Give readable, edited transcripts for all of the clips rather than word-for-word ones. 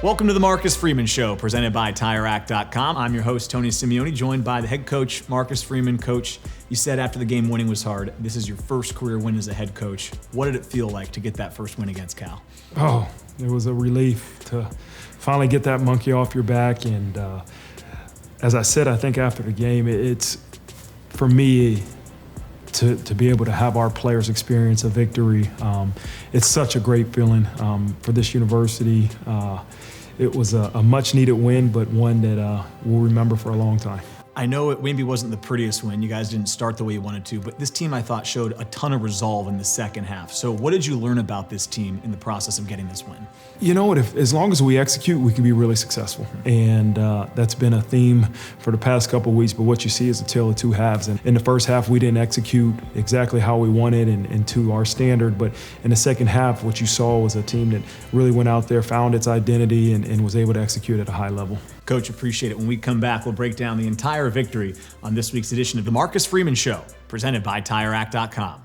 Welcome to the Marcus Freeman Show, presented by TireRack.com. I'm your host, Tony Simeone, joined by the head coach, Marcus Freeman. Coach, you said after the game winning was hard. This is your first career win as a head coach. What did it feel like to get that first win against Cal? Oh, it was a relief to finally get that monkey off your back. And as I said, I think after the game, it's for me to be able to have our players experience a victory. It's such a great feeling for this university. It was a much-needed win, but one that we'll remember for a long time. I know it maybe wasn't the prettiest win. You guys didn't start the way you wanted to, but this team, I thought, showed a ton of resolve in the second half. So what did you learn about this team in the process of getting this win? You know what, as long as we execute, we can be really successful. And that's been a theme for the past couple of weeks, but what you see is a tale of two halves. And in the first half, we didn't execute exactly how we wanted and to our standard, but in the second half, what you saw was a team that really went out there, found its identity, and was able to execute at a high level. Coach, appreciate it. When we come back, we'll break down the entire victory on this week's edition of the Marcus Freeman Show, presented by TireRack.com.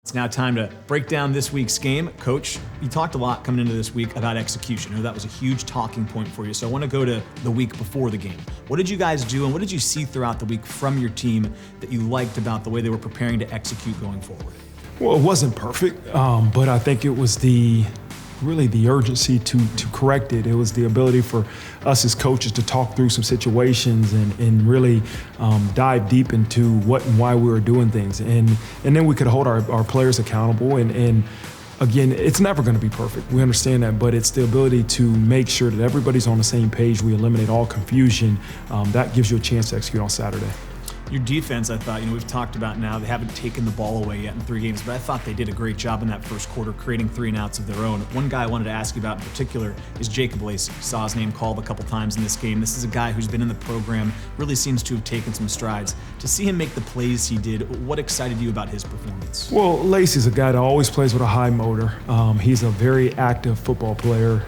It's now time to break down this week's game. Coach, you talked a lot coming into this week about execution. I know that was a huge talking point for you, so I want to go to the week before the game. What did you guys do, and what did you see throughout the week from your team that you liked about the way they were preparing to execute going forward? Well, it wasn't perfect, but I think it was really the urgency to correct it. It was the ability for us as coaches to talk through some situations and really dive deep into what and why we were doing things. And then we could hold our players accountable. And again, it's never going to be perfect. We understand that, but it's the ability to make sure that everybody's on the same page. We eliminate all confusion. That gives you a chance to execute on Saturday. Your defense, I thought, we've talked about now, they haven't taken the ball away yet in 3 games, but I thought they did a great job in that first quarter, creating 3 and outs of their own. One guy I wanted to ask you about in particular is Jacob Lacey. Saw his name called a couple times in this game. This is a guy who's been in the program, really seems to have taken some strides. To see him make the plays he did, what excited you about his performance? Well, Lacey's a guy that always plays with a high motor. He's a very active football player.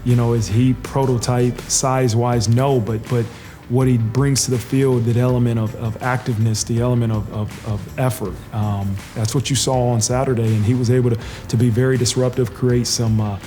Is he prototype size-wise? No, but what he brings to the field, that element of activeness, the element of effort. That's what you saw on Saturday, and he was able to be very disruptive, create some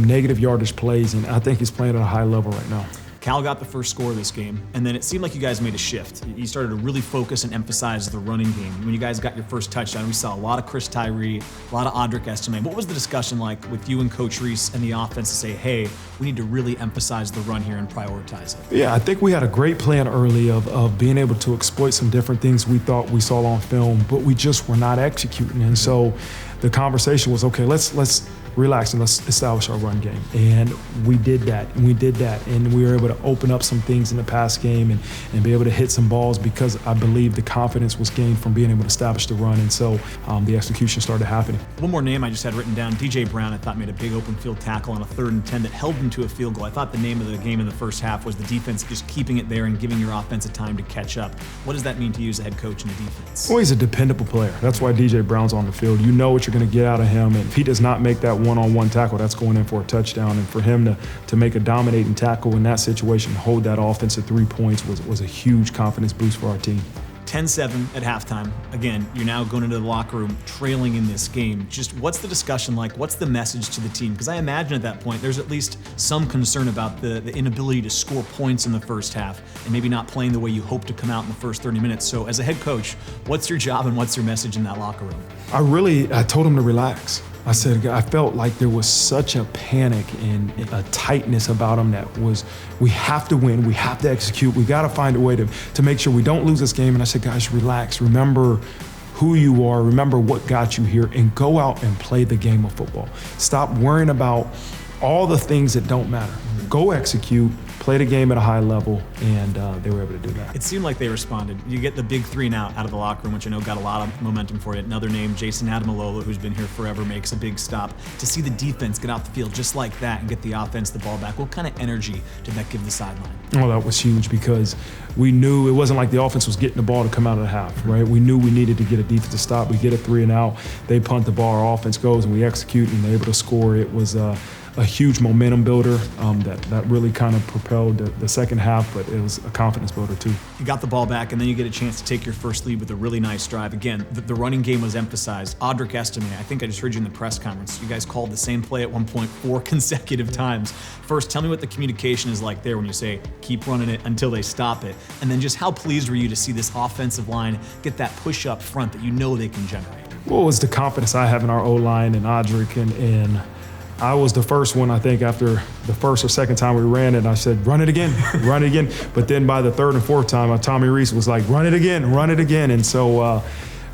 negative yardage plays, and I think he's playing at a high level right now. Cal got the first score of this game, and then it seemed like you guys made a shift. You started to really focus and emphasize the running game. When you guys got your first touchdown, we saw a lot of Chris Tyree, a lot of Audric Estime. What was the discussion like with you and Coach Reese and the offense to say, hey, we need to really emphasize the run here and prioritize it? Yeah, I think we had a great plan early of being able to exploit some different things we thought we saw on film, but we just were not executing. And so the conversation was, okay, let's relax and let's establish our run game. And we did that, and we were able to open up some things in the pass game and be able to hit some balls because I believe the confidence was gained from being able to establish the run, and so the execution started happening. One more name I just had written down, DJ Brown, I thought made a big open field tackle on a 3rd and 10 that held them to a field goal. I thought the name of the game in the first half was the defense just keeping it there and giving your offense a time to catch up. What does that mean to you as a head coach in the defense? Well, he's a dependable player. That's why DJ Brown's on the field. You know what you're going to get out of him, and if he does not make that one-on-one tackle, that's going in for a touchdown. And for him to make a dominating tackle in that situation, hold that offense at 3 points was a huge confidence boost for our team. 10-7 at halftime. Again, you're now going into the locker room trailing in this game. Just what's the discussion like? What's the message to the team? Because I imagine at that point there's at least some concern about the inability to score points in the first half and maybe not playing the way you hope to come out in the first 30 minutes. So as a head coach, what's your job and what's your message in that locker room? I told him to relax. I said, I felt like there was such a panic and a tightness about him that was, we have to win, we have to execute, we got to find a way to make sure we don't lose this game. And I said, guys, relax, remember who you are, remember what got you here, and go out and play the game of football. Stop worrying about all the things that don't matter. Go execute, play the game at a high level, and they were able to do that. It seemed like they responded. You get the big 3 and out of the locker room, which I know got a lot of momentum for you. Another name, Jason Adamalola, who's been here forever, makes a big stop. To see the defense get out the field just like that and get the offense the ball back, what kind of energy did that give the sideline? Oh, that was huge because we knew it wasn't like the offense was getting the ball to come out of the half, right? We knew we needed to get a defensive stop. We get a 3 and out. They punt the ball, our offense goes, and we execute, and they're able to score. It was a huge momentum builder that really kind of propelled the second half, but it was a confidence builder too. You got the ball back, and then you get a chance to take your first lead with a really nice drive. Again, the running game was emphasized. Audric Estime, I think I just heard you in the press conference. You guys called the same play at one point 4 consecutive times. First, tell me what the communication is like there when you say, keep running it until they stop it. And then just how pleased were you to see this offensive line get that push up front that you know they can generate? Well, it was the confidence I have in our O-line and Audric, and I was the first one, I think, after the first or second time we ran it, I said, run it again, run it again. But then by the third and fourth time, Tommy Reese was like, run it again, run it again. And so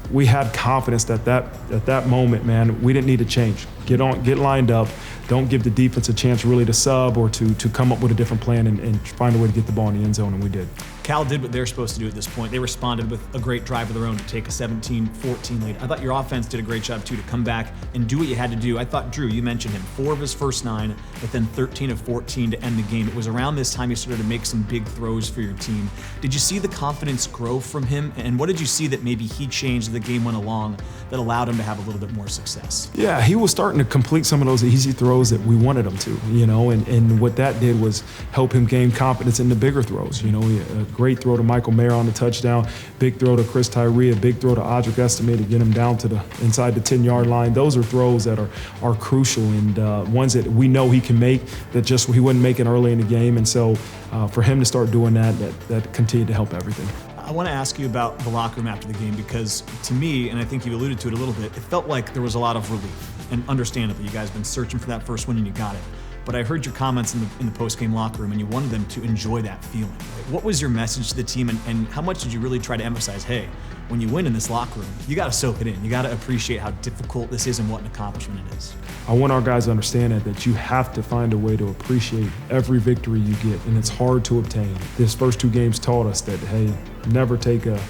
we had confidence that at that moment, man, we didn't need to change. Get lined up. Don't give the defense a chance really to sub or to come up with a different plan and find a way to get the ball in the end zone, and we did. Cal did what they're supposed to do at this point. They responded with a great drive of their own to take a 17-14 lead. I thought your offense did a great job, too, to come back and do what you had to do. I thought, Drew, you mentioned him, 4 of his first 9, but then 13 of 14 to end the game. It was around this time you started to make some big throws for your team. Did you see the confidence grow from him? And what did you see that maybe he changed as the game went along that allowed him to have a little bit more success? Yeah, he was starting to complete some of those easy throws that we wanted him to, and what that did was help him gain confidence in the bigger throws. A great throw to Michael Mayer on the touchdown, big throw to Chris Tyree, a big throw to Audric Estime to get him down to the inside the 10-yard line. Those are throws that are crucial and ones that we know he can make that just he wouldn't make it early in the game. And so for him to start doing that continued to help everything. I want to ask you about the locker room after the game because to me, and I think you alluded to it a little bit, it felt like there was a lot of relief. And understandably, you guys have been searching for that first win and you got it. But I heard your comments in the post-game locker room, and you wanted them to enjoy that feeling. Right? What was your message to the team, and how much did you really try to emphasize, hey, when you win in this locker room, you got to soak it in. You got to appreciate how difficult this is and what an accomplishment it is. I want our guys to understand that you have to find a way to appreciate every victory you get, and it's hard to obtain. This first 2 games taught us that, hey, never take a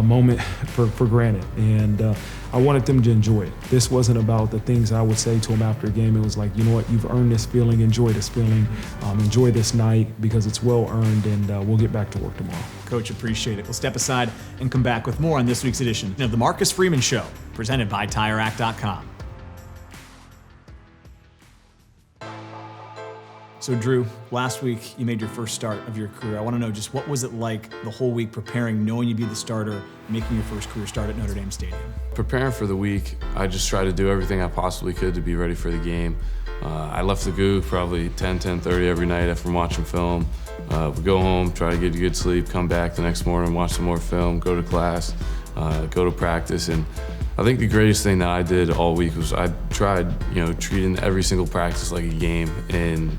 moment for granted, and I wanted them to enjoy it. This wasn't about the things I would say to them after a game. It was like, you know what, you've earned this feeling, enjoy this feeling, enjoy this night because it's well earned, and we'll get back to work tomorrow. Coach, appreciate it. We'll step aside and come back with more on this week's edition of the Marcus Freeman Show, presented by TireRack.com. So Drew, last week you made your first start of your career. I want to know just what was it like the whole week preparing, knowing you'd be the starter, making your first career start at Notre Dame Stadium? Preparing for the week, I just tried to do everything I possibly could to be ready for the game. I left the GU probably 10:30 every night after watching film. Would go home, try to get a good sleep, come back the next morning, watch some more film, go to class, go to practice. And I think the greatest thing that I did all week was I tried, treating every single practice like a game and,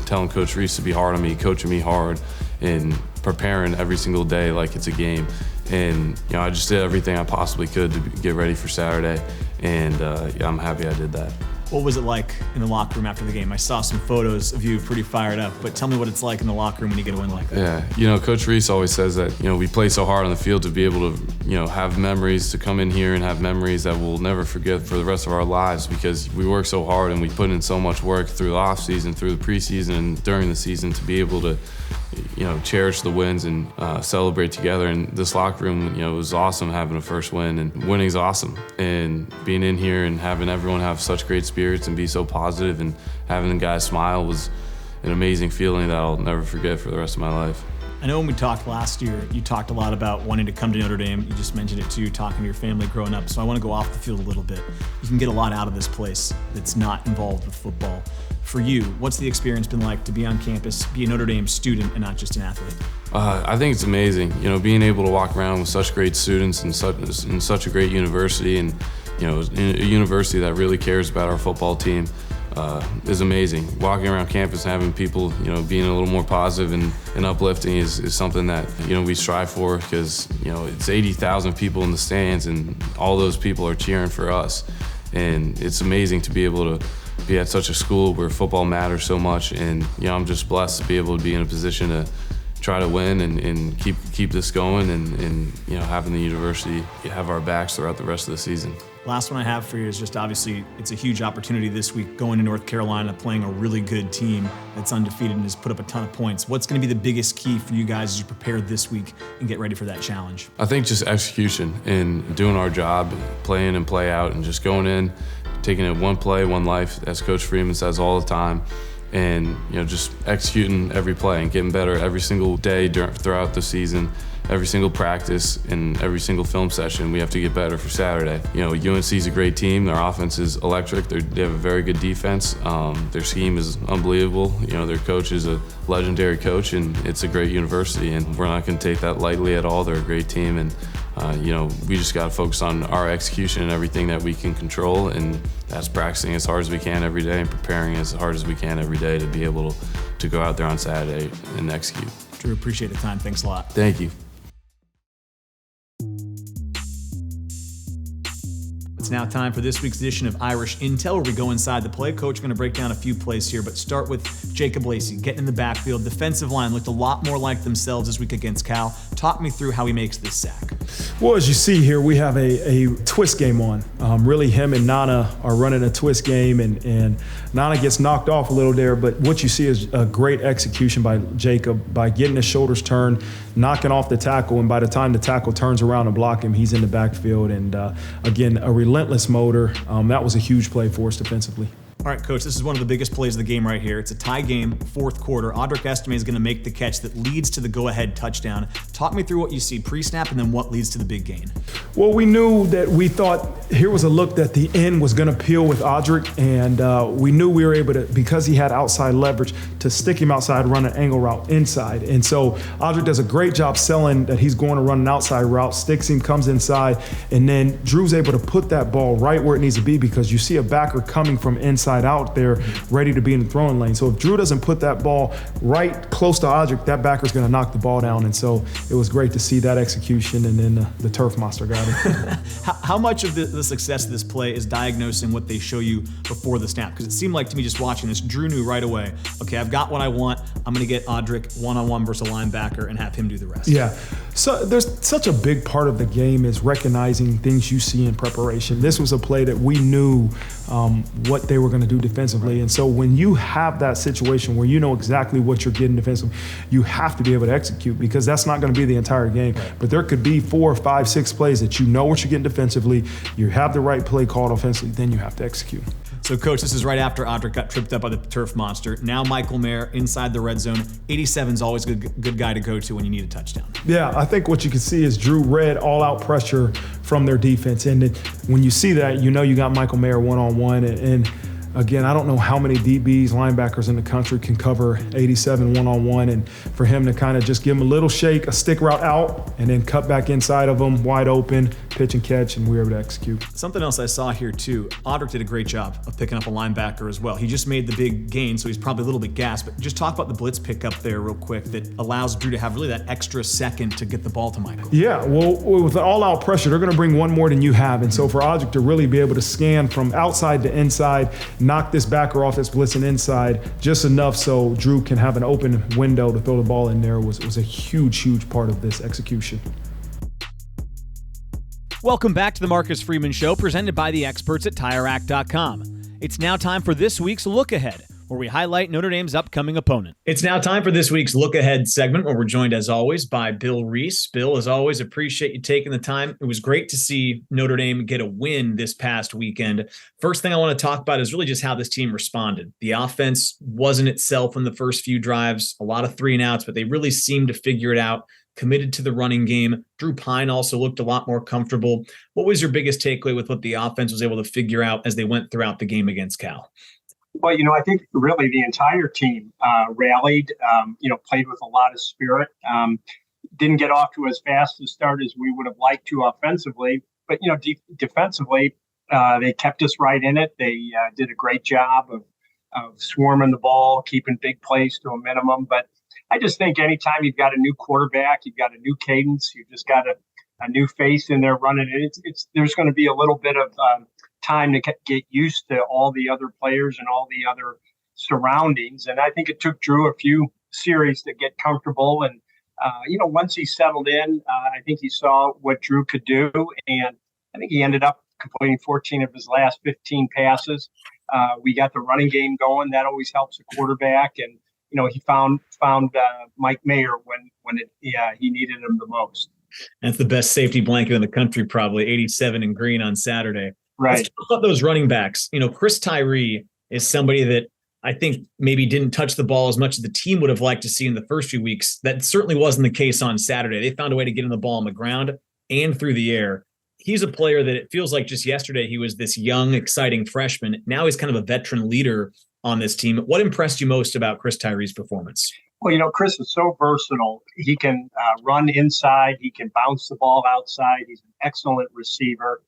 telling Coach Reese to be hard on me, coaching me hard, and preparing every single day like it's a game. And, I just did everything I possibly could to get ready for Saturday, and I'm happy I did that. What was it like in the locker room after the game? I saw some photos of you pretty fired up, but tell me what it's like in the locker room when you get a win like that. Yeah, Coach Reese always says that, we play so hard on the field to be able to, have memories, to come in here and have memories that we'll never forget for the rest of our lives because we work so hard and we put in so much work through the off season, through the preseason, and during the season to be able to, cherish the wins and celebrate together. And this locker room, it was awesome having a first win, and winning's awesome. And being in here and having everyone have such great spirits and be so positive and having the guys smile was an amazing feeling that I'll never forget for the rest of my life. I know when we talked last year, you talked a lot about wanting to come to Notre Dame. You just mentioned it too, talking to your family growing up. So I want to go off the field a little bit. You can get a lot out of this place that's not involved with football. For you, what's the experience been like to be on campus, be a Notre Dame student and not just an athlete? I think it's amazing, being able to walk around with such great students and such a great university, and a university that really cares about our football team is amazing. Walking around campus and having people, being a little more positive and uplifting is something that, we strive for because, it's 80,000 people in the stands and all those people are cheering for us. And it's amazing to be able to be at such a school where football matters so much. And, I'm just blessed to be able to be in a position to try to win and keep this going and having the university have our backs throughout the rest of the season. Last one I have for you is just obviously it's a huge opportunity this week going to North Carolina, playing a really good team that's undefeated and has put up a ton of points. What's going to be the biggest key for you guys as you prepare this week and get ready for that challenge? I think just execution and doing our job, play in and play out, and just going in, taking it one play, one life, as Coach Freeman says all the time, and just executing every play and getting better every single day throughout the season. Every single practice and every single film session, we have to get better for Saturday. UNC is a great team. Their offense is electric. They have a very good defense. Their scheme is unbelievable. Their coach is a legendary coach, and it's a great university. And we're not going to take that lightly at all. They're a great team, and we just got to focus on our execution and everything that we can control, and that's practicing as hard as we can every day and preparing as hard as we can every day to be able to go out there on Saturday and execute. Drew, appreciate the time. Thanks a lot. Thank you. It's now time for this week's edition of Irish Intel, where we go inside the play. Coach, going to break down a few plays here, but start with Jacob Lacey getting in the backfield. Defensive line looked a lot more like themselves this week against Cal. Talk me through how he makes this sack. Well, as you see here, we have a twist game on. Really, him and Nana are running a twist game, and Nana gets knocked off a little there, but what you see is a great execution by Jacob by getting his shoulders turned, knocking off the tackle, and by the time the tackle turns around to block him, he's in the backfield. And again, a relentless motor. That was a huge play for us defensively. All right, Coach, this is one of the biggest plays of the game right here. It's a tie game, fourth quarter. Audric Estime is going to make the catch that leads to the go-ahead touchdown. Talk me through what you see pre-snap and then what leads to the big gain. Well, we knew that we thought here was a look that the end was going to peel with Audric, and we knew we were able to, because he had outside leverage, to stick him outside, run an angle route inside. And so Audric does a great job selling that he's going to run an outside route, sticks him, comes inside, and then Drew's able to put that ball right where it needs to be because you see a backer coming from inside out there ready to be in the throwing lane. So if Drew doesn't put that ball right close to Audric, that backer's going to knock the ball down. And so it was great to see that execution, and then the turf monster got it. How much of the success of this play is diagnosing what they show you before the snap? Because it seemed like to me just watching this, Drew knew right away, okay, I've got what I want. I'm going to get Audric one-on-one versus a linebacker and have him do the rest. Yeah. So there's such a big part of the game is recognizing things you see in preparation. This was a play that we knew what they were going to do defensively. And so when you have that situation where you know exactly what you're getting defensively, you have to be able to execute because that's not going to be the entire game. Right. But there could be 4, 5, 6 plays that you know what you're getting defensively, you have the right play called offensively, then you have to execute. So, Coach, this is right after Audric got tripped up by the turf monster. Now Michael Mayer inside the red zone. 87 is always a good guy to go to when you need a touchdown. Yeah, I think what you can see is Drew read all-out pressure from their defense. And when you see that, you know you got Michael Mayer one-on-one. And again, I don't know how many DBs, linebackers in the country can cover 87 one-on-one, and for him to kind of just give him a little shake, a stick route out, and then cut back inside of him, wide open, pitch and catch, and we were able to execute. Something else I saw here too, Audric did a great job of picking up a linebacker as well. He just made the big gain, so he's probably a little bit gassed, but just talk about the blitz pickup there real quick that allows Drew to have really that extra second to get the ball to Michael. Yeah, well, with the all-out pressure, they're going to bring one more than you have, and so for Audric to really be able to scan from outside to inside, knock this backer off that's blitzing inside just enough so Drew can have an open window to throw the ball in there was a huge part of this execution. Welcome back to the Marcus Freeman Show, presented by the experts at TireRack.com. It's now time for this week's Look Ahead, where we highlight Notre Dame's upcoming opponent. It's now time for this week's Look Ahead segment, where we're joined, as always, by Bill Reese. Bill, as always, appreciate you taking the time. It was great to see Notre Dame get a win this past weekend. First thing I want to talk about is really just how this team responded. The offense wasn't itself in the first few drives, a lot of 3-and-outs, but they really seemed to figure it out, committed to the running game. Drew Pine also looked a lot more comfortable. What was your biggest takeaway with what the offense was able to figure out as they went throughout the game against Cal? Well, I think really the entire team rallied, played with a lot of spirit. Didn't get off to as fast a start as we would have liked to offensively, but, defensively, they kept us right in it. They did a great job of swarming the ball, keeping big plays to a minimum. But I just think anytime you've got a new quarterback, you've got a new cadence, you've just got a new face in there running it. There's going to be a little bit of time to get used to all the other players and all the other surroundings. And I think it took Drew a few series to get comfortable. And, once he settled in, I think he saw what Drew could do. And I think he ended up completing 14 of his last 15 passes. We got the running game going. That always helps a quarterback. And, he found Mike Mayer when he needed him the most. That's the best safety blanket in the country, probably 87 in green on Saturday. Right. Let's talk about those running backs. Chris Tyree is somebody that I think maybe didn't touch the ball as much as the team would have liked to see in the first few weeks. That certainly wasn't the case on Saturday. They found a way to get him the ball on the ground and through the air. He's a player that it feels like just yesterday he was this young, exciting freshman. Now he's kind of a veteran leader on this team. What impressed you most about Chris Tyree's performance? Well, Chris is so versatile. He can run inside. He can bounce the ball outside. He's an excellent receiver.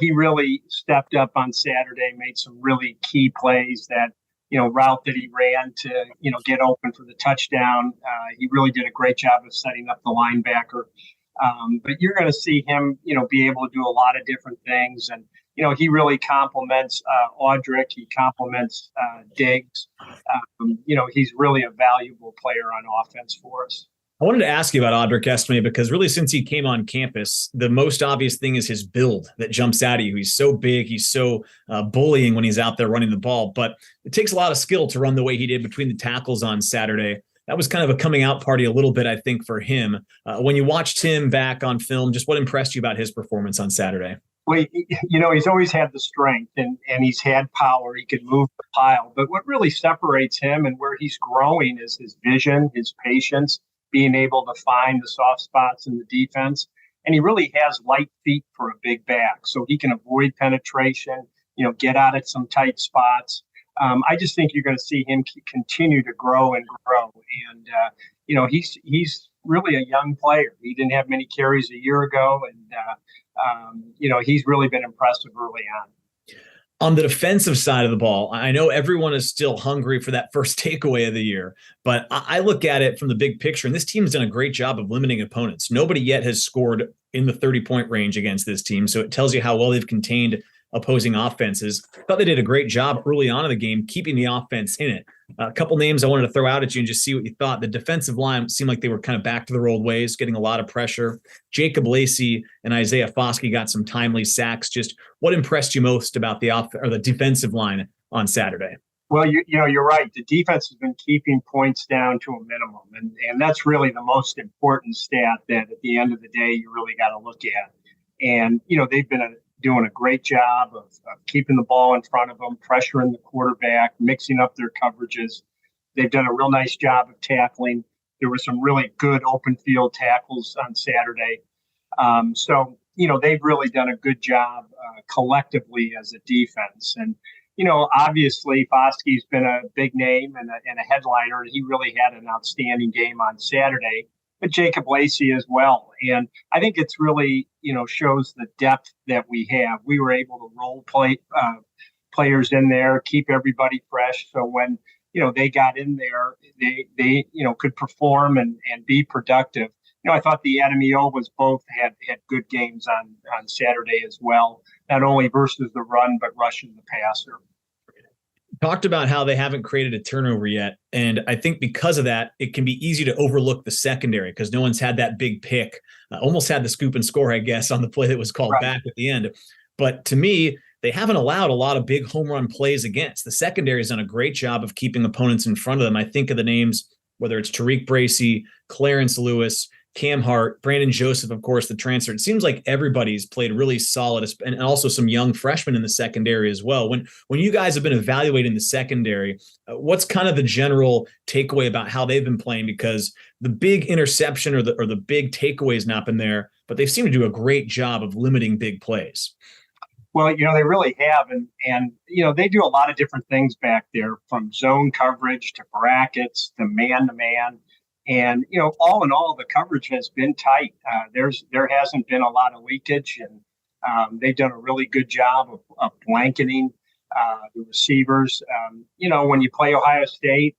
He really stepped up on Saturday, made some really key plays that, route that he ran to, get open for the touchdown. He really did a great job of setting up the linebacker. But you're going to see him, be able to do a lot of different things. And, he really complements Audric. He complements Diggs. He's really a valuable player on offense for us. I wanted to ask you about Audric Estime because really since he came on campus, the most obvious thing is his build that jumps out at you. He's so big. He's so bullying when he's out there running the ball. But it takes a lot of skill to run the way he did between the tackles on Saturday. That was kind of a coming out party a little bit, I think, for him. When you watched him back on film, just what impressed you about his performance on Saturday? Well, he's always had the strength and he's had power. He could move the pile. But what really separates him and where he's growing is his vision, his patience, being able to find the soft spots in the defense. And he really has light feet for a big back. So he can avoid penetration, get out at some tight spots. I just think you're going to see him continue to grow and grow. And, he's really a young player. He didn't have many carries a year ago. And, he's really been impressive early on. On the defensive side of the ball, I know everyone is still hungry for that first takeaway of the year, but I look at it from the big picture, and this team has done a great job of limiting opponents. Nobody yet has scored in the 30-point range against this team, so it tells you how well they've contained opposing offenses. I thought they did a great job early on in the game keeping the offense in it. A couple names I wanted to throw out at you and just see what you thought. The defensive line seemed like they were kind of back to their old ways, getting a lot of pressure. Jacob Lacey and Isaiah Foskey got some timely sacks. Just what impressed you most about the defensive line on Saturday? Well, you're right. The defense has been keeping points down to a minimum, and that's really the most important stat that at the end of the day you really got to look at. And they've been doing a great job of keeping the ball in front of them, pressuring the quarterback, mixing up their coverages. They've done a real nice job of tackling. There were some really good open field tackles on Saturday. So they've really done a good job collectively as a defense. And, obviously Foskey's been a big name and a headliner, and he really had an outstanding game on Saturday. But Jacob Lacey as well. And I think it's really, shows the depth that we have. We were able to role play players in there, keep everybody fresh. So when, they got in there, they could perform and be productive. I thought the Adamio was both had good games on Saturday as well, not only versus the run, but rushing the passer. Talked about how they haven't created a turnover yet. And I think because of that, it can be easy to overlook the secondary because no one's had that big pick. Almost had the scoop and score, I guess, on the play that was called back at the end. But to me, they haven't allowed a lot of big home run plays against. The secondary has done a great job of keeping opponents in front of them. I think of the names, whether it's Tariq Bracy, Clarence Lewis, Cam Hart, Brandon Joseph, of course, the transfer. It seems like everybody's played really solid, and also some young freshmen in the secondary as well. When you guys have been evaluating the secondary, what's kind of the general takeaway about how they've been playing? Because the big interception or the big takeaway has not been there, but they seem to do a great job of limiting big plays. Well, they really have. And they do a lot of different things back there, from zone coverage to brackets to man-to-man. And, all in all, the coverage has been tight. There hasn't been a lot of leakage, and they've done a really good job of blanketing the receivers. When you play Ohio State,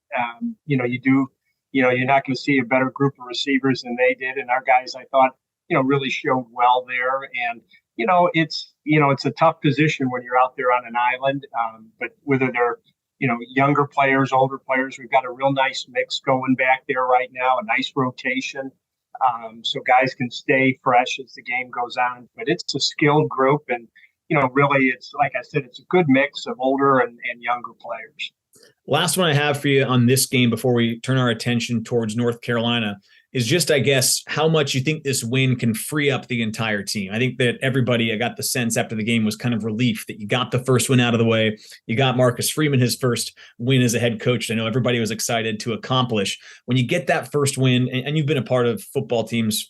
you're not going to see a better group of receivers than they did. And our guys, I thought, really showed well there. And, it's a tough position when you're out there on an island, but whether they're younger players, older players. We've got a real nice mix going back there right now, a nice rotation. So guys can stay fresh as the game goes on. But it's a skilled group. And, really, it's like I said, it's a good mix of older and younger players. Last one I have for you on this game before we turn our attention towards North Carolina is just, I guess, how much you think this win can free up the entire team. I think that everybody, I got the sense after the game, was kind of relief that you got the first win out of the way. You got Marcus Freeman his first win as a head coach. I know everybody was excited to accomplish. When you get that first win, and you've been a part of football teams,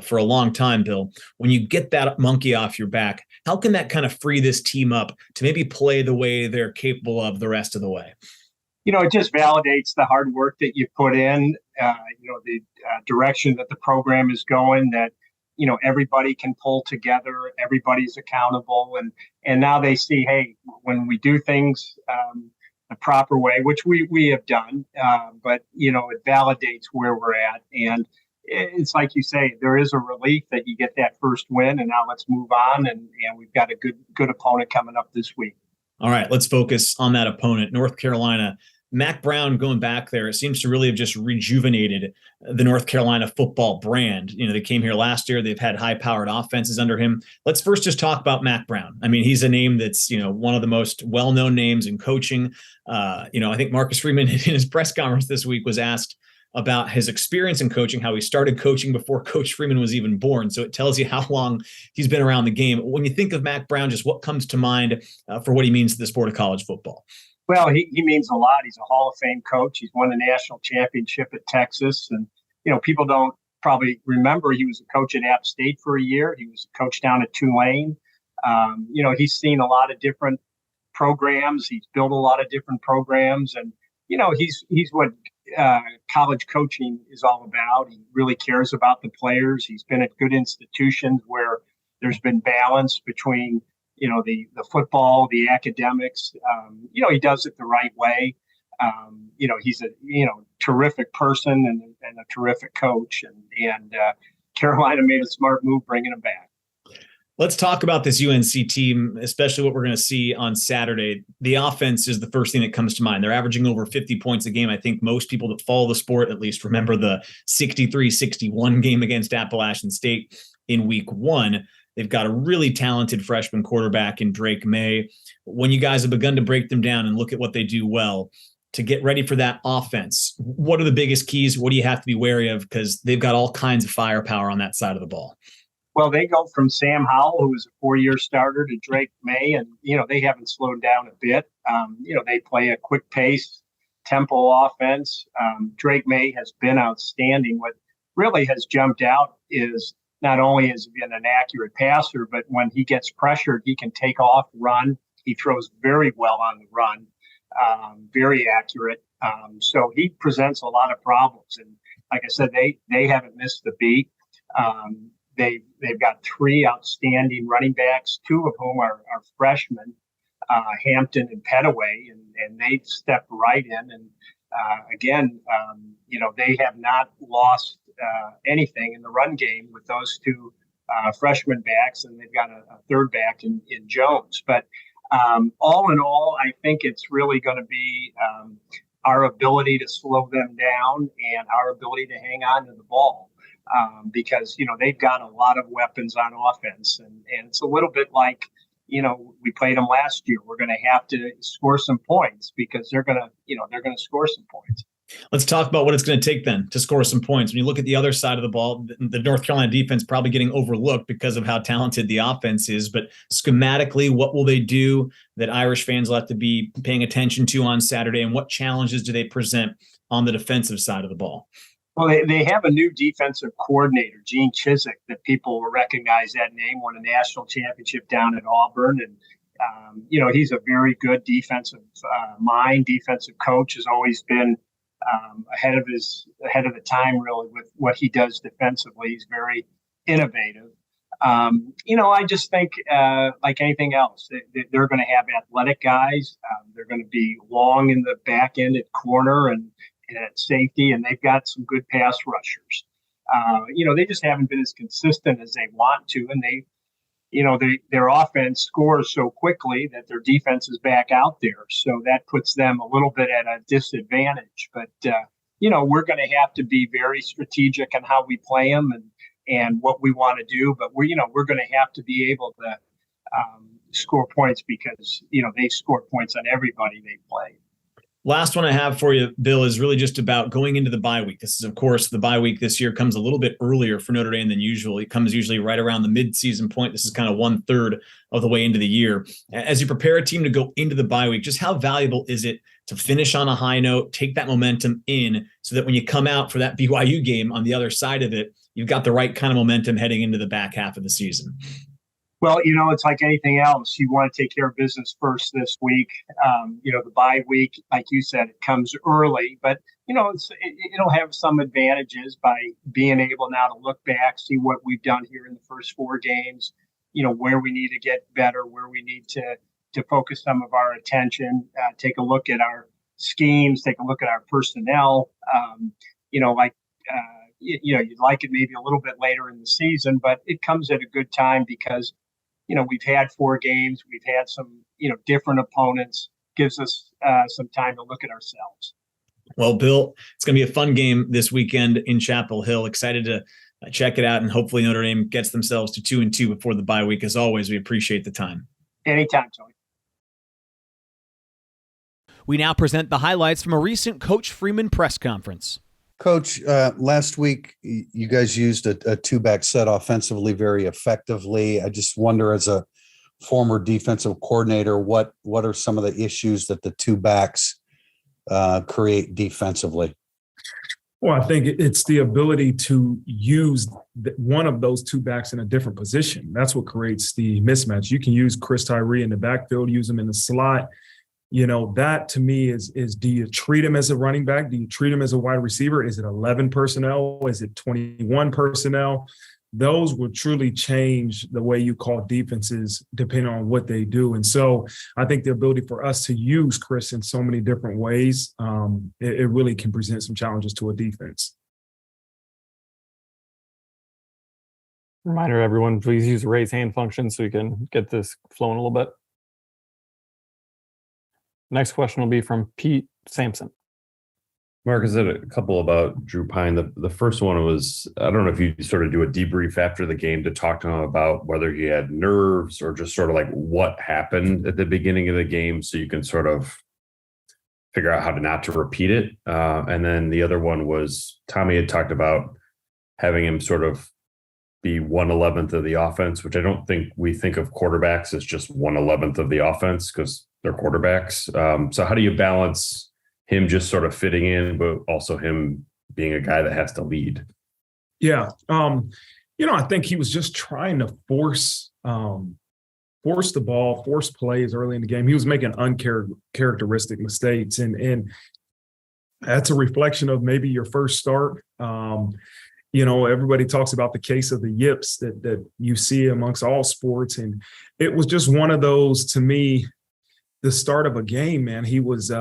for a long time, Bill, when you get that monkey off your back, how can that kind of free this team up to maybe play the way they're capable of the rest of the way? It just validates the hard work that you put in, the direction that the program is going, that, everybody can pull together, everybody's accountable. And now they see, hey, when we do things the proper way, which we have done, but, it validates where we're at. And it's like you say, there is a relief that you get that first win, and now let's move on. And we've got a good opponent coming up this week. All right, let's focus on that opponent, North Carolina. Mack Brown going back there, it seems to really have just rejuvenated the North Carolina football brand. They came here last year. They've had high-powered offenses under him. Let's first just talk about Mack Brown. I mean, he's a name that's, one of the most well-known names in coaching. I think Marcus Freeman in his press conference this week was asked about his experience in coaching, how he started coaching before Coach Freeman was even born. So it tells you how long he's been around the game. When you think of Mack Brown, just what comes to mind for what he means to the sport of college football? Well, he means a lot. He's a Hall of Fame coach. He's won the national championship at Texas. And, people don't probably remember he was a coach at App State for a year. He was a coach down at Tulane. He's seen a lot of different programs. He's built a lot of different programs. And, he's what college coaching is all about. He really cares about the players. He's been at good institutions where there's been balance between the football, the academics. He does it the right way. He's a terrific person and a terrific coach, and Carolina made a smart move bringing him back. Let's talk about this UNC team, especially what we're going to see on Saturday. The offense is the first thing that comes to mind. They're averaging over 50 points a game. I think most people that follow the sport at least remember the 63-61 game against Appalachian State in week 1. They've got a really talented freshman quarterback in Drake May. When you guys have begun to break them down and look at what they do well to get ready for that offense, what are the biggest keys? What do you have to be wary of? Because they've got all kinds of firepower on that side of the ball. Well, they go from Sam Howell, who was a 4-year starter, to Drake May, and, they haven't slowed down a bit. They play a quick pace, tempo offense. Drake May has been outstanding. What really has jumped out is not only has he been an accurate passer, but when he gets pressured, he can take off, run. He throws very well on the run, very accurate. So he presents a lot of problems. And like I said, they haven't missed the beat. They've got 3 outstanding running backs, 2 of whom are freshmen, Hampton and Petaway, and they've stepped right in. And they have not lost anything in the run game with those 2 freshman backs, and they've got a third back in Jones. But all in all, I think it's really going to be our ability to slow them down and our ability to hang on to the ball. Because, they've got a lot of weapons on offense, and it's a little bit like, we played them last year. We're going to have to score some points because they're going to score some points. Let's talk about what it's going to take then to score some points. When you look at the other side of the ball, the North Carolina defense probably getting overlooked because of how talented the offense is. But schematically, what will they do that Irish fans will have to be paying attention to on Saturday? And what challenges do they present on the defensive side of the ball? Well, they have a new defensive coordinator, Gene Chizik, that people will recognize that name, won a national championship down at Auburn. And, he's a very good defensive mind, defensive coach, has always been ahead of the time, really, with what he does defensively. He's very innovative. I just think like anything else, they're going to have athletic guys. They're going to be long in the back end at corner and at safety, and they've got some good pass rushers. They just haven't been as consistent as they want to, and their offense scores so quickly that their defense is back out there. So that puts them a little bit at a disadvantage. But, we're going to have to be very strategic in how we play them and what we want to do. But we're going to have to be able to score points because, they've scored points on everybody they play. Last one I have for you, Bill, is really just about going into the bye week. This is, of course, the bye week this year comes a little bit earlier for Notre Dame than usual. It comes usually right around the mid-season point. This is kind of 1/3 of the way into the year. As you prepare a team to go into the bye week, just how valuable is it to finish on a high note, take that momentum in so that when you come out for that BYU game on the other side of it, you've got the right kind of momentum heading into the back half of the season? Well, it's like anything else. You want to take care of business first this week. The bye week, like you said, it comes early, but it'll have some advantages by being able now to look back, see what we've done here in the first 4 games. Where we need to get better, where we need to focus some of our attention. Take a look at our schemes, take a look at our personnel. You'd like it maybe a little bit later in the season, but it comes at a good time because we've had 4 games. We've had some, different opponents. Gives us some time to look at ourselves. Well, Bill, it's going to be a fun game this weekend in Chapel Hill. Excited to check it out, and hopefully Notre Dame gets themselves to 2-2 before the bye week. As always, we appreciate the time. Anytime, Tony. We now present the highlights from a recent Coach Freeman press conference. Coach, last week you guys used a 2-back set offensively very effectively. I just wonder, as a former defensive coordinator, what are some of the issues that the 2 backs create defensively? Well, I think it's the ability to use one of those 2 backs in a different position. That's what creates the mismatch. You can use Chris Tyree in the backfield, use him in the slot. That to me is do you treat him as a running back? Do you treat him as a wide receiver? Is it 11 personnel? Is it 21 personnel? Those will truly change the way you call defenses depending on what they do. And so I think the ability for us to use Chris in so many different ways, it really can present some challenges to a defense. Reminder, everyone, please use the raise hand function so we can get this flowing a little bit. Next question will be from Pete Sampson. Marcus, I had a couple about Drew Pine. The first one was, I don't know if you sort of do a debrief after the game to talk to him about whether he had nerves or just sort of like what happened at the beginning of the game so you can sort of figure out how not to repeat it. And then the other one was Tommy had talked about having him sort of be 1/11th of the offense, which I don't think we think of quarterbacks as just 1/11th of the offense because they're quarterbacks. So how do you balance him just sort of fitting in, but also him being a guy that has to lead? Yeah. I think he was just trying to force the ball, force plays early in the game. He was making uncharacteristic mistakes. And that's a reflection of maybe your first start. Everybody talks about the case of the yips that you see amongst all sports. And it was just one of those, to me, the start of a game, man. He was,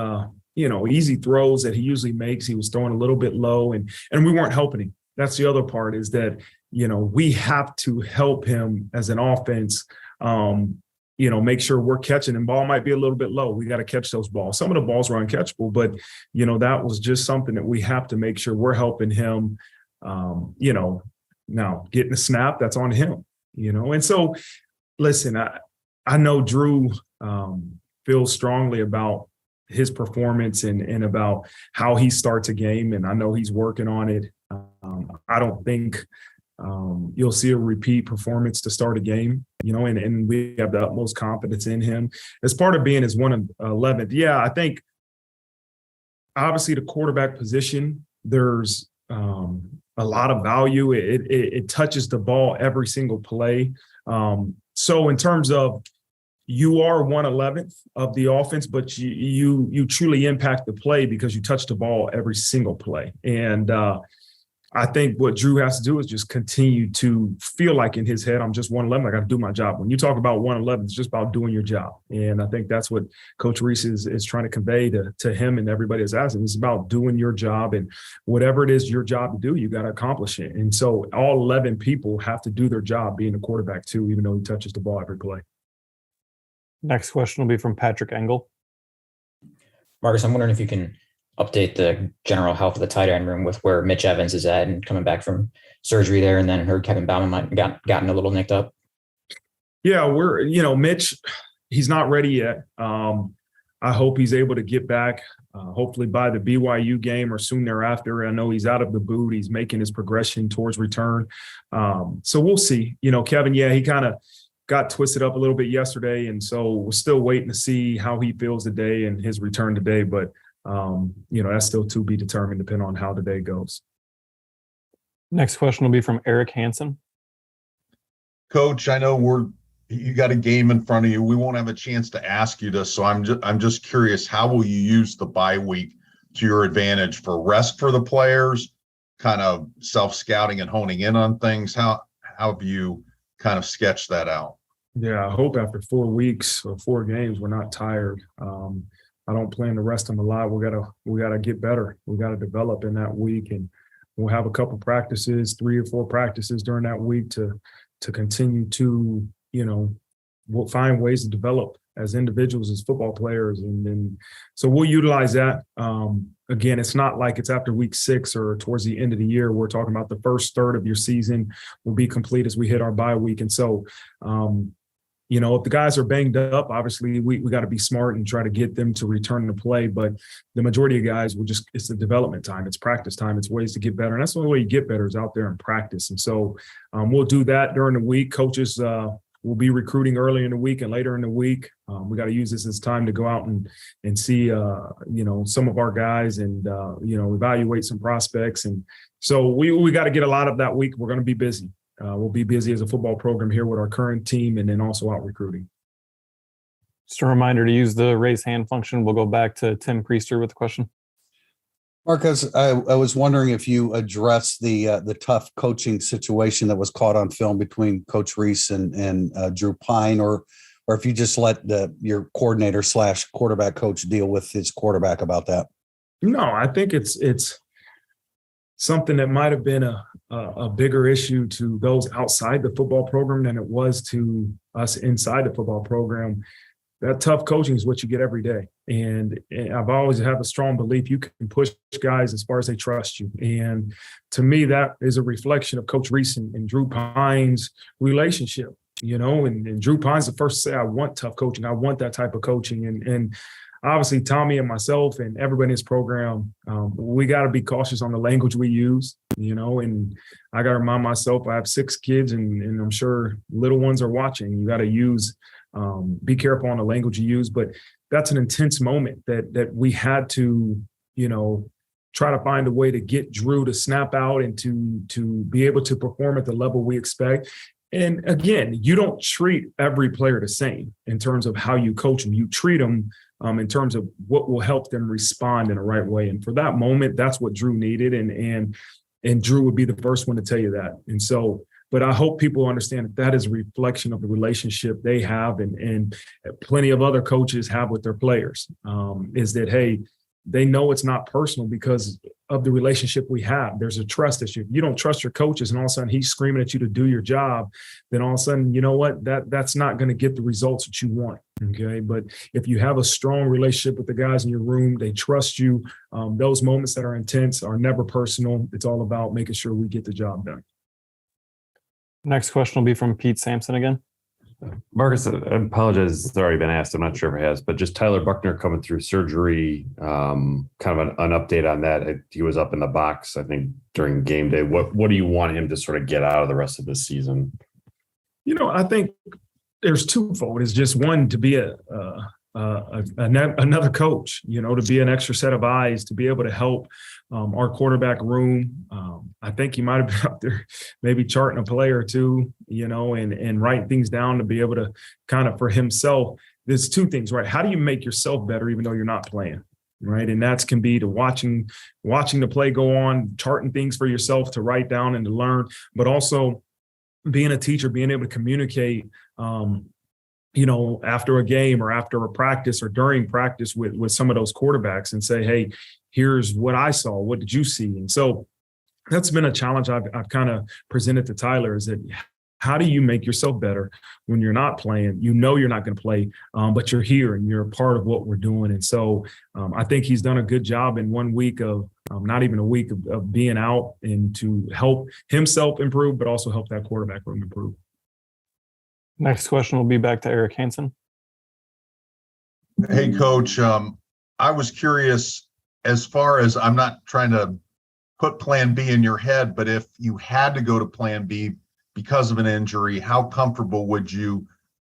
easy throws that he usually makes. He was throwing a little bit low and we weren't helping him. That's the other part is that, we have to help him as an offense, make sure we're catching him. Ball might be a little bit low. We got to catch those balls. Some of the balls were uncatchable, but, that was just something that we have to make sure we're helping him. Now getting a snap, that's on him, And so, listen, I know Drew feels strongly about his performance and about how he starts a game, and I know he's working on it. I don't think you'll see a repeat performance to start a game, and we have the utmost confidence in him. As part of being his 1/11th, yeah, I think obviously the quarterback position, there's a lot of value. It touches the ball every single play. So in terms of you are 1/11th of the offense, but you truly impact the play because you touch the ball every single play. And I think what Drew has to do is just continue to feel like in his head, I'm just 1/11. I got to do my job. When you talk about 1/11, it's just about doing your job. And I think that's what Coach Reese is trying to convey to him and everybody that's asking. It's about doing your job, and whatever it is your job to do, you got to accomplish it. And so all 11 people have to do their job being a quarterback too, even though he touches the ball every play. Next question will be from Patrick Engel. Marcus, I'm wondering if you can update the general health of the tight end room with where Mitch Evans is at and coming back from surgery there, and then heard Kevin Bauman might have gotten a little nicked up. Yeah, Mitch, he's not ready yet. I I hope he's able to get back, hopefully by the BYU game or soon thereafter. I know he's out of the boot. He's making his progression towards return. So we'll see. Kevin, he kind of got twisted up a little bit yesterday, and so we're still waiting to see how he feels today and his return today. But, that's still to be determined depending on how the day goes. Next question will be from Eric Hansen. Coach, I know you got a game in front of you. We won't have a chance to ask you this, so I'm just curious, how will you use the bye week to your advantage for rest for the players, kind of self-scouting and honing in on things? How have you kind of sketched that out? Yeah, I hope after 4 weeks or 4 games, we're not tired. I don't plan to rest them a lot. We gotta get better. We gotta develop in that week, and we'll have a couple practices, 3 or 4 practices during that week to continue to, we'll find ways to develop as individuals, as football players. And so we'll utilize that. Again, it's not like it's after week 6 or towards the end of the year. We're talking about the first third of your season will be complete as we hit our bye week. And so, if the guys are banged up, obviously we got to be smart and try to get them to return to play. But the majority of guys it's the development time. It's practice time. It's ways to get better. And that's the only way you get better is out there in practice. And so we'll do that during the week. Coaches will be recruiting early in the week and later in the week. We got to use this as time to go out and see, some of our guys and, evaluate some prospects. And so we got to get a lot of that week. We're going to be busy. We'll be busy as a football program here with our current team and then also out recruiting. Just a reminder to use the raise hand function. We'll go back to Tim Priester with the question. Marcus, I was wondering if you addressed the tough coaching situation that was caught on film between Coach Reese and Drew Pine, or if you just let your coordinator / quarterback coach deal with his quarterback about that. No, I think it's something that might have been a bigger issue to those outside the football program than it was to us inside the football program. That tough coaching is what you get every day. And I've always had a strong belief you can push guys as far as they trust you. And to me, that is a reflection of Coach Reese and Drew Pine's relationship, and Drew Pine's the first to say, I want tough coaching. I want that type of coaching. And obviously Tommy and myself and everybody in this program, we got to be cautious on the language we use, and I got to remind myself, I have 6 kids and I'm sure little ones are watching. You got to be careful on the language you use, but that's an intense moment that we had to, try to find a way to get Drew to snap out and to be able to perform at the level we expect. And again, you don't treat every player the same in terms of how you coach them. You treat them in terms of what will help them respond in the right way. And for that moment, that's what Drew needed. And Drew would be the first one to tell you that. And so, but I hope people understand that is a reflection of the relationship they have and plenty of other coaches have with their players, is that, hey, they know it's not personal because of the relationship we have. There's a trust issue. If you don't trust your coaches and all of a sudden he's screaming at you to do your job, then all of a sudden, you know what, that's not going to get the results that you want. Okay. But if you have a strong relationship with the guys in your room, they trust you. Those moments that are intense are never personal. It's all about making sure we get the job done. Next question will be from Pete Sampson again. Marcus, I apologize. It's already been asked. I'm not sure if it has, but just Tyler Buckner coming through surgery, kind of an update on that. He was up in the box, I think, during game day. What do you want him to sort of get out of the rest of the season? I think there's twofold. It's just one, to be another coach, to be an extra set of eyes, to be able to help our quarterback room. I think he might have been out there maybe charting a play or two, and writing things down to be able to kind of for himself. There's 2 things, right? How do you make yourself better even though you're not playing, right? And that can be to watching the play go on, charting things for yourself to write down and to learn, but also being a teacher, being able to communicate after a game or after a practice or during practice with some of those quarterbacks and say, hey, here's what I saw. What did you see? And so that's been a challenge I've kind of presented to Tyler, is that how do you make yourself better when you're not playing? You're not going to play, but you're here and you're a part of what we're doing. And so I think he's done a good job in 1 week of not even a week of being out and to help himself improve, but also help that quarterback room improve. Next question will be back to Eric Hansen. Hey, Coach, I was curious, as far as, I'm not trying to put plan B in your head, but if you had to go to plan B because of an injury, how comfortable would you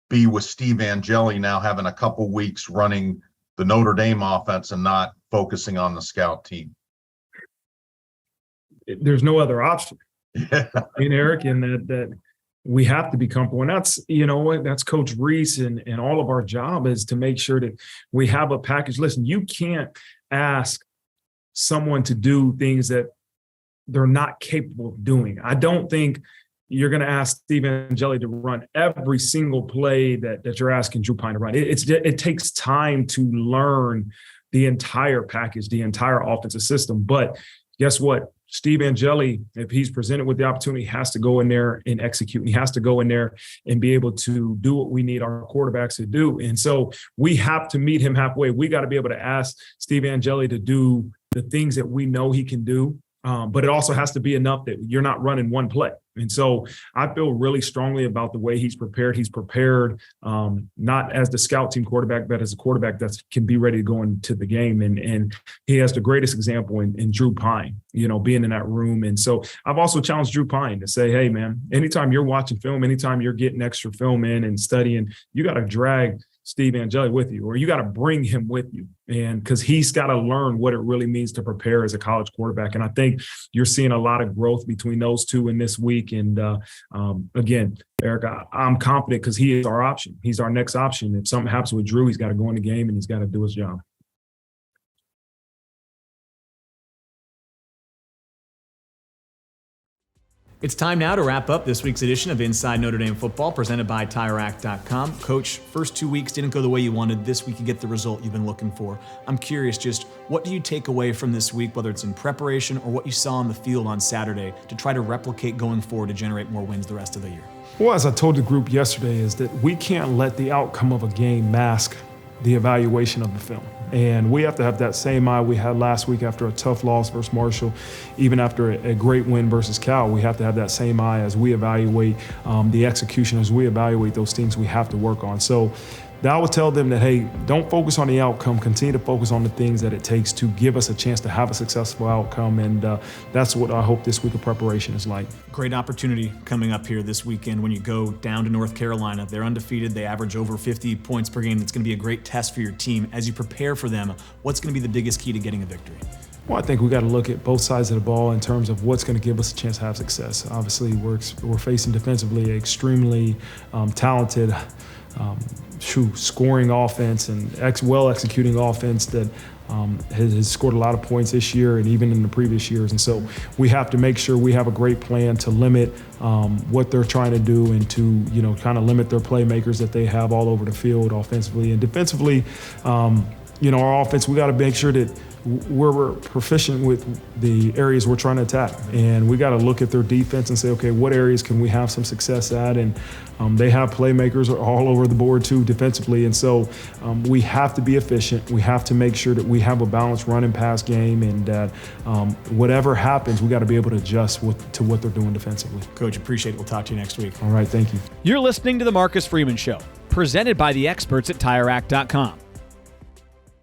be with Steve Angeli now having a couple weeks running the Notre Dame offense and not focusing on the scout team? There's no other option. Yeah. And Eric, and that we have to be comfortable. And that's, that's Coach Reese and all of our job is to make sure that we have a package. Listen, you can't ask someone to do things that they're not capable of doing. I don't think you're going to ask Steve Angeli to run every single play that you're asking Drew Pine to run. It takes time to learn the entire package, the entire offensive system. But guess what? Steve Angeli, if he's presented with the opportunity, has to go in there and execute. He has to go in there and be able to do what we need our quarterbacks to do. And so we have to meet him halfway. We got to be able to ask Steve Angeli to do the things that we know he can do. But it also has to be enough that you're not running one play. And so I feel really strongly about the way he's prepared. He's prepared not as the scout team quarterback, but as a quarterback that can be ready to go into the game. And he has the greatest example in Drew Pine, being in that room. And so I've also challenged Drew Pine to say, hey, man, anytime you're watching film, anytime you're getting extra film in and studying, you got to drag Steve Angeli with you, or you got to bring him with you. And because he's got to learn what it really means to prepare as a college quarterback. And I think you're seeing a lot of growth between those two in this week. And again, Eric, I'm confident because he is our option. He's our next option. If something happens with Drew, he's got to go in the game and he's got to do his job. It's time now to wrap up this week's edition of Inside Notre Dame Football, presented by TireRack.com. Coach, first 2 weeks didn't go the way you wanted. This week you get the result you've been looking for. I'm curious, just what do you take away from this week, whether it's in preparation or what you saw on the field on Saturday, to try to replicate going forward to generate more wins the rest of the year? Well, as I told the group yesterday, is that we can't let the outcome of a game mask the evaluation of the film. And we have to have that same eye we had last week after a tough loss versus Marshall, even after a great win versus Cal. We have to have that same eye as we evaluate the execution, as we evaluate those things we have to work on. So I would tell them that, hey, don't focus on the outcome. Continue to focus on the things that it takes to give us a chance to have a successful outcome. And that's what I hope this week of preparation is like. Great opportunity coming up here this weekend when you go down to North Carolina. They're undefeated. They average over 50 points per game. It's going to be a great test for your team. As you prepare for them, what's going to be the biggest key to getting a victory? Well, I think we got to look at both sides of the ball in terms of what's going to give us a chance to have success. Obviously, we're facing defensively extremely talented, scoring offense and well executing offense that has scored a lot of points this year and even in the previous years. And so we have to make sure we have a great plan to limit what they're trying to do and to, kind of limit their playmakers that they have all over the field offensively. And defensively, our offense, we got to make sure that we're proficient with the areas we're trying to attack. And we got to look at their defense and say, okay, what areas can we have some success at? And they have playmakers all over the board too defensively. And so we have to be efficient. We have to make sure that we have a balanced run and pass game, and that whatever happens, we got to be able to adjust to what they're doing defensively. Coach, appreciate it. We'll talk to you next week. All right, thank you. You're listening to The Marcus Freeman Show, presented by the experts at TireRack.com.